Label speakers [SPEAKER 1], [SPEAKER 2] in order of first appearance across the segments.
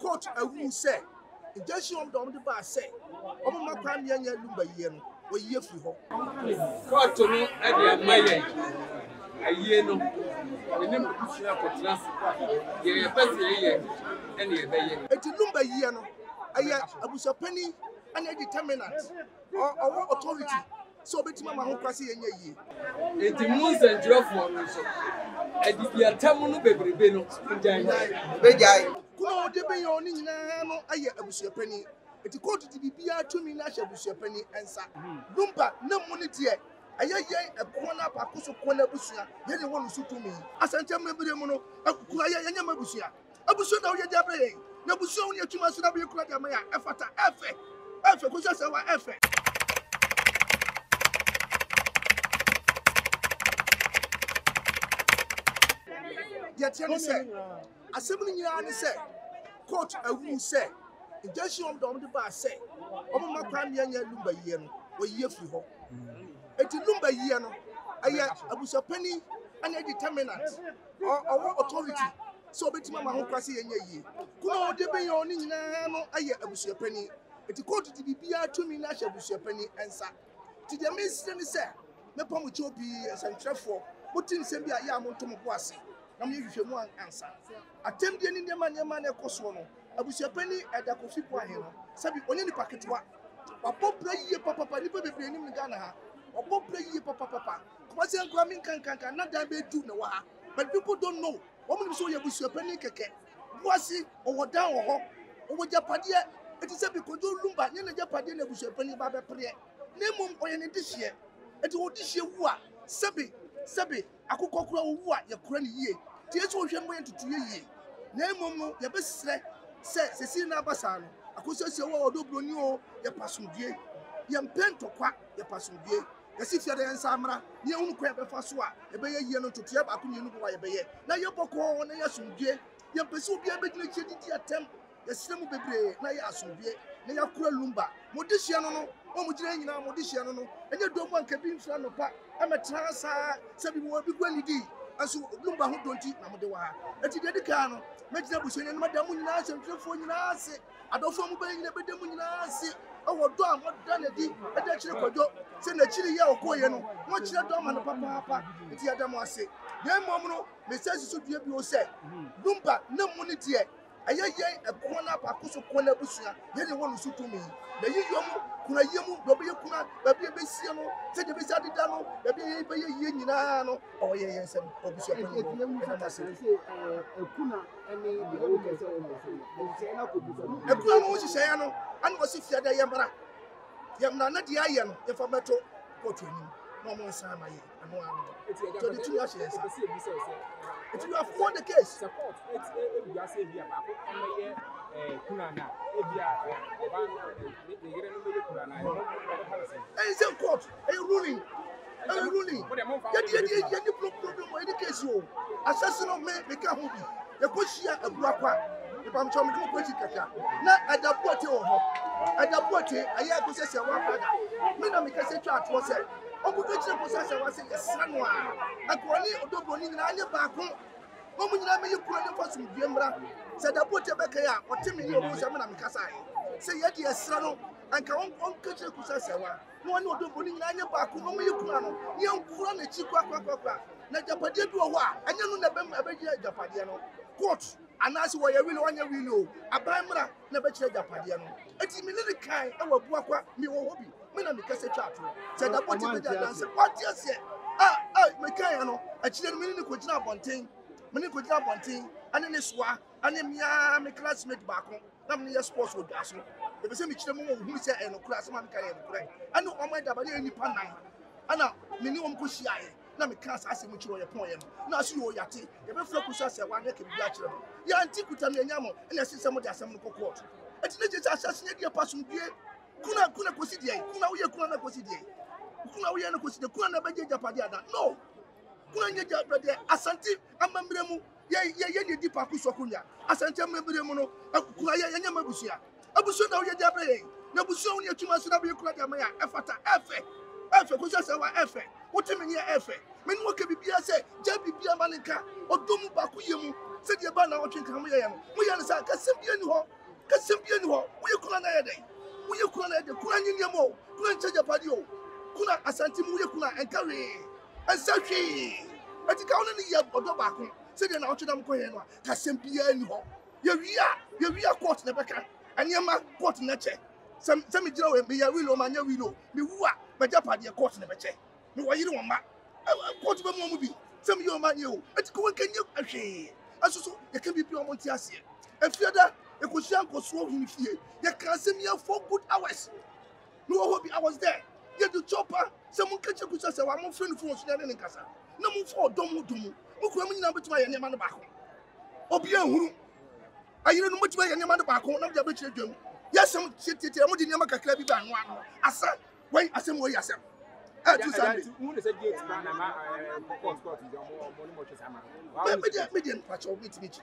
[SPEAKER 1] court who say injection of the bar say omo makwa me anya lumba yie no oyi afiri ho
[SPEAKER 2] court no e dey maye aye no ene busu akotra ye pese ye ene ye beye
[SPEAKER 1] eti lumba yie no aya abusapani ana determinant or authority so betima ma ho kwase yenya yie
[SPEAKER 2] enti munse njrofo no so edibia tamu no bebrebe no njan
[SPEAKER 1] bejai kuma ode be yo ni nyina no aye abusapani eti court di bibia tumi na hye abusapani ensa lumba na mu ne de ayeye ekwo na apakoso ko na abusua ye ne wonu su tumi asante mebere mu no akukura yenya mabusua abusua na oye jabre na abusua woni atuma so na be kura de ya efata efe ko sese wa efe Yetiani say, assembly nyina say, court awu say, injection of the bar say, omo makwa me anya lumba yie no, oyi afiri ho. Eti lumba yie no, aya abusapani ana determinant or authority so betima ma ho kwase yenya yie. Kuma ode be yo ni nyina no aya abusapani. Eti court di bibia tumi na hye abusapani ensa. Ti de minister ni say, me pam chobi santrefo, mutin sem bia ya mo ntomo boase. Na me hwehwe mu ansa atemde ni ndema na ekoso no abusuapani edakofi po ahe no sabi onye ni paketwa wapopra yiye papa ni bebre ni Ghana ha wapopra yiye papa kuma se nkwa min kankan na da be du na wa ha but people don't know woman so ye abusuapani keke boasi owodan wo ho owo japade eti sabi kojo lumba nye na japade na abusuapani ba be pre na mum oye ne dihye eti odihye wu a sabi akukọ kura owu a ye kura ni yie ti esu ohwe mo yentutu yie na mum no ye besre se na abasa no akosese wo odobroni o ye pasodie ye mpentokwa ye pasodie ye sifia de ensa amra ye hunu kwa ye befa so a ye beye yie no tutu ye ba ko nyenu bo wa ye beye na ye bokọ na ye asodie ye mpese obi abegina chedidi atem ye sremu bebre na ye asodie na ya kura lumba modihye no omu gire nyina modihye no enye domo anka bi mfra no pa ametra sa sabi mo bi gwanidi aso lumba ho donti na mode wa eti de dika no megina bushene no madamu nyina asentefo nyina ase adofo mu be nyina bedamu nyina ase owo do a moda na di eda kire kwadwo se na kire ye okoye no mo kire do ma no papa eti adamu ase de mom no message so dua bi o se lumba na mu ne de ayeye ekwo na apakoso ko na busua ye ne wonu su tumi na yiyom kuna yemu do be kuna ba bi be sie no se de be sa dida no ba bi be ye nyina no o ye yensem obusua ko
[SPEAKER 3] ekuna ene de o kese o mo se na ko busa
[SPEAKER 1] ekuna no hihye ya no an wo se fia da yemra yemna na de aye no ye fa meto ko twani no mo nsa ma ye ano ano to the two years if you have won the case
[SPEAKER 3] support it you say bia ba ko eye kuna na bia ba ne yere no be kuna na
[SPEAKER 1] is in court a ruling ye problem o any case o assassin of me ka ho bi ye ko hia abuakwa e pam chom ko kweti kaka na adapote o ho adapote aya ko sese wa father me na me ka se twa ato se obu ko kire ko sese wa se yesra no a akwani odoboni nyina anye ba ko omu nyina me yekura ne fasum biemra se adapote be ka ya otemi ni obu se me na me kasa se ye de yesra no anka on ka kire ko sese wa no ani odoboni nyina anye ba ko no me yekura no ye nkura na chi kwa na japade bi o ho a anya no na be ji japade no court anasi wo ye wili wanya wili o abamra na be kire japade no eti me ne kan e wa buakwa mi wo hobi me na me kase twato se da boti be da dance what you say me kan no a kire me ne ko gina bonten ane ne soa ane mia me classmate baako na me ye sports wo dwaso e be se me kire mo hu se e no kura se ma me kan e no kura ane o ma da ba ne nipa nan ana me ni wo ko hia na me kan ase mu kire o ye pon ye no na aso yo yate ye be fra kusa se wa ne ke bi a kire no ya anti kuta me nyamo na se mo de asem no court eti ne je asase ne de pasum bie kuna kosi die kuna wo ye kuna na kosi die kuna wo ye na kosi die kuna na beje japade ada no kuna nye japade asante amambre mu ye ne di pakuso kunya asante amambre mu no kuna ye nya mabusia abuso na wo ye jabre na buso wo ne atuma so na be kuna de ya efata efe ko sese wa efe wotimi ne efe me no ke bibia se ja bibia manika odomu ba ku yemu said your banner or drink and we understand Casimbian ho, Casimbian ho, we couldn't add it. We couldn't add the Kuran Yamo, couldn't change your patio, Kuna Asantimu Kuna and Curry and Sachi. I think only the Odobaco said an Outram Koyana, Casimbian ho. Your real court never can, and your man court in a check. Some Joe and be a willow, man, your willow, be what, but Japan, your court never check. No, why you don't want court of a movie. Some of your man, you, it's going can you actually. As so, you can be pure Montiasia. And further, you could shall go slow him here. You can't see me 4 good hours. No, hope I was there. You do chopper, someone catch a good as a one friend from Sudan and Casa. No more for Domu Dumu, who come in number to my name on the back. Obia who I don't know much by any man back home, not the rich. Yes, some city, I want to Yamaka Clabby Ban one. Asa, wait, I say, where I say. Median patch of meat.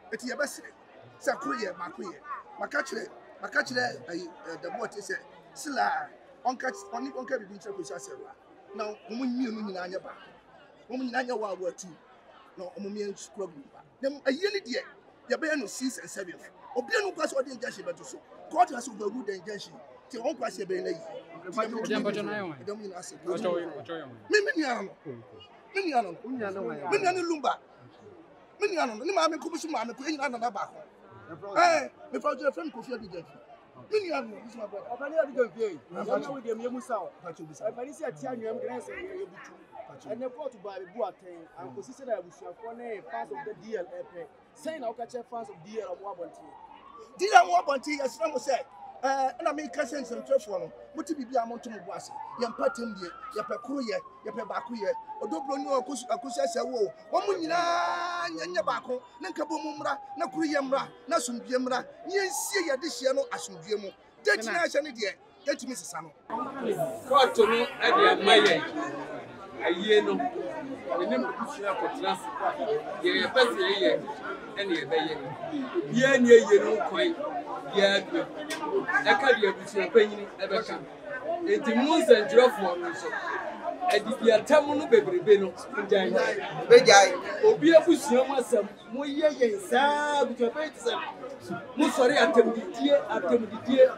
[SPEAKER 1] But you best say, Sakuya, Macache, the boat is a Silla, only one can be interested. Now, woman, you mean on your back. Woman, I know what were two. No, Omumian scrub. Then a yearly dear, your band of 6 and 7. Obiano was what in Jashi, but so. Court has over good and Jashi. Till one question be late. I don't mean as a Miniano, Lumba. Miniano, Mamma Kumusuma, Queen Anna Baco. Eh, without your friend Kofi Dijan. Miniano is my brother. I don't know with them, you saw. I see a Tian Grants and the port by Buatain and consisted of fans of the DL, saying I'll catch a fans of DL of Wabanti. DL Wabanti, as some said. And I make cousins and telephone. What to be a mountain of was? Yam patin, ya peculiar, ya pebacuya, or don't know a cussa woe. Woman, Yanya Baco, Nankabumra, Nakuyamra, Nasum Gemra, yes, see this year no Asum Gemo. That's nice an idiot. Get Mrs. Sano.
[SPEAKER 2] Got to me at the Maya. A year no. The name of the class. Ye a best year, and ye bay. Ye near no quite. Yeah, I can't be able to pay ever come. It moves and drop one. I did the Tamuno baby Beno, Obia Bushio myself, Moya, Sab, to a better. Musori at the dear,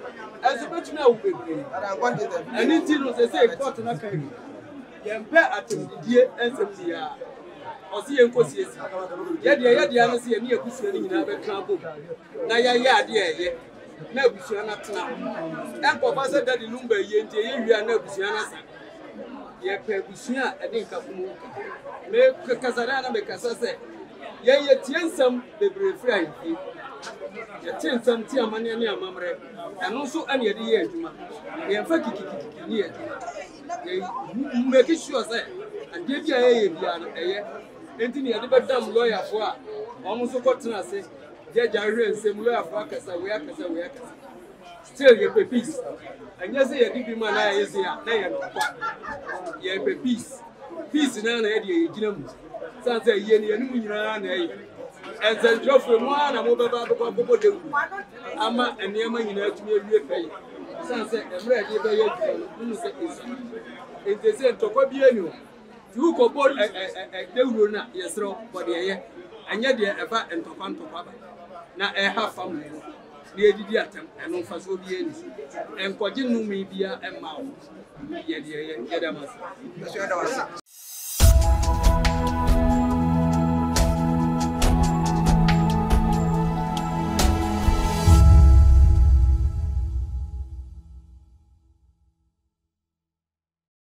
[SPEAKER 2] as a better now, baby. I wanted them. And it was a court and a penny. Yampa at the dear and some or see and Cossies. Yadi, see a near Bushio in a trouble. Naya, dear, no Bushana now. And Papa that in Lumber, you are no Bushana. Ye Bushia, I think of Moon. Make Casarana because I say, ye tiensome, the brave friend. Ye tiensome tia mania mamre, and also any of the year. Ye fakiki near. Ye make it sure, say, and give you a year. Anthony, I never done lawyer for almost a quarter. I say, Jay, same lawyer for Casa, still you pay peace. And yes, I did man, I is here. Ye pay peace. Peace in an idea, Jim. Sans a year, and then drop from one, I'm over Amma and Yaman in a community pay. Sans a ready by your it is a Tokobiano. You go board a Deuruna, yes, but the and yet they're about and Topan to Papa. Now I have family. The idiot and no Fasodians and Quadinu may be a mouth. Yet,